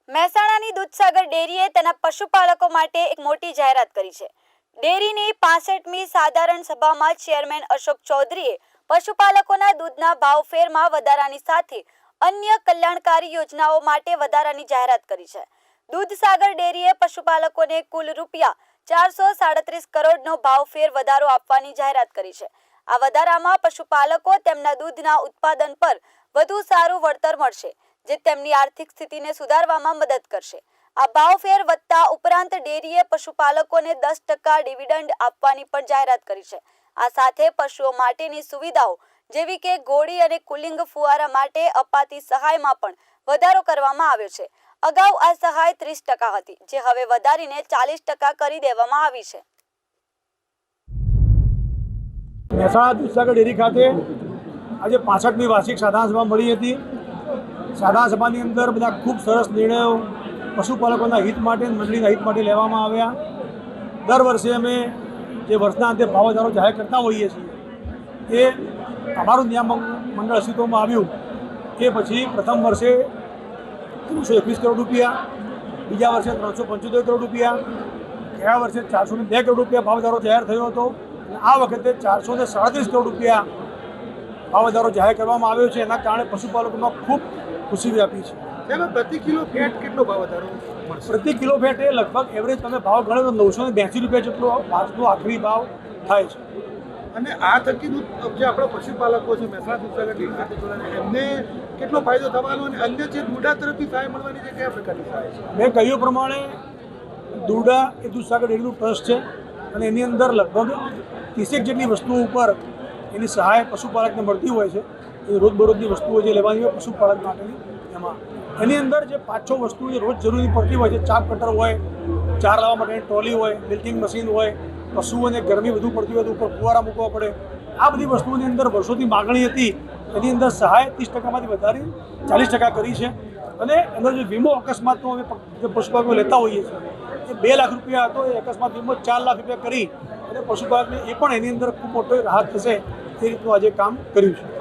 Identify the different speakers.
Speaker 1: મહેસાણાની દૂધસાગર ડેરીએ તેના પશુપાલકો માટે એક મોટી જાહેરાત કરી છે। ડેરીની 65મી સાધારણ સભામાં ચેરમેન અશોક ચૌધરીએ પશુપાલકોના દૂધના ભાવફેરમાં વધારાની સાથે અન્ય કલ્યાણકારી યોજનાઓ માટે વધારાની જાહેરાત કરી છે। દૂધસાગર ડેરીએ પશુપાલકોને કુલ ₹437 કરોડનો ભાવફેર વધારો આપવાની જાહેરાત કરી છે। આ વધારામાં પશુપાલકો તેમના દૂધના ઉત્પાદન પર વધુ સારું વળતર મળશે, જે તેમની આર્થિક સ્થિતિને સુધારવામાં મદદ કરશે। આ ભાવફેર વધતા ઉપરાંત ડેરીએ પશુપાલકોને 10% ડિવિડન્ડ આપવાની પણ જાહેરાત કરી છે। આ સાથે પશુઓ માટેની સુવિધાઓ જેવી કે ઘોડી અને કુલિંગ ફુવારા માટે અપાતી સહાયમાં પણ વધારો કરવામાં આવ્યો છે। અગાઉ આ સહાય 30% હતી, જે હવે વધારીને 40% કરી દેવામાં આવી છે।
Speaker 2: મહેસાણા દૂધસાગર ડેરી ખાતે આજે 65મી વાર્ષિક સાધારણ સભા મળી હતી। સાધારણ સભાની અંદર બધા ખૂબ સરસ નિર્ણયો પશુપાલકોના હિત માટે, મંડળીના હિત માટે લેવામાં આવ્યા। દર વર્ષે અમે જે વર્ષના અંતે ભાવ વધારો જાહેર કરતા હોઈએ છીએ, એ અમારું નિયામક મંડળ અસ્તિત્વમાં આવ્યું એ પછી પ્રથમ વર્ષે 321 કરોડ રૂપિયા, બીજા વર્ષે 375 કરોડ રૂપિયા, ગયા વર્ષે 402 કરોડ રૂપિયા ભાવ વધારો જાહેર થયો હતો। આ વખતે 437 કરોડ રૂપિયા ભાવ વધારો જાહેર કરવામાં આવ્યો છે। એના કારણે પશુપાલકોમાં ખૂબ ખુશી વ્યાપી છે।
Speaker 3: પ્રતિ કિલો ફેટ કેટલો ભાવ વધારો મળશે?
Speaker 2: પ્રતિ કિલો ફેટ એ લગભગ એવરેજ તમે ભાવ ગણો તો 982 રૂપિયા જેટલો આજનો આખરી ભાવ થાય છે।
Speaker 3: અને આ થકી જે આપણા પશુપાલકો છે મહેસાણા દૂધસાગર ડેરી સાથે જોડાયેલા, એમને કેટલો ફાયદો થવાનો અને અન્ય જે દૂડા તરફથી સહાય મળવાની છે કયા પ્રકારની સહાય છે?
Speaker 2: મેં કહ્યું પ્રમાણે દૂડા એ દૂધસાગર ડેરીનું ટ્રસ્ટ છે અને એની અંદર લગભગ 30 જેટલી વસ્તુઓ ઉપર એની સહાય પશુપાલકને મળતી હોય છે। એ રોજબરોજની વસ્તુઓ જે લેવાની હોય પશુપાલક માટેની, એમાં એની અંદર જે 5-6 વસ્તુઓ જે રોજ જરૂરી પડતી હોય છે, ચાપ કટર હોય, ચાર લાવવા માટેની ટ્રોલી હોય, મિલ્કિંગ મશીન હોય, પશુઓને ગરમી વધુ પડતી હોય તો ઉપર ફુવારા મૂકવા પડે, આ બધી વસ્તુઓની અંદર વર્ષોથી માગણી હતી। એની અંદર સહાય 30%માંથી વધારી 40% કરી છે। અને એનો જે વીમો અકસ્માતનો અમે જે પશુપાલકો લેતા હોઈએ છીએ, એ 2 લાખ રૂપિયા હતો, એ અકસ્માત વીમો 4 લાખ રૂપિયા કરી અને પશુપાલકને એ પણ એની અંદર ખૂબ મોટો રાહત થશે, એ રીતનું આજે કામ કર્યું છે।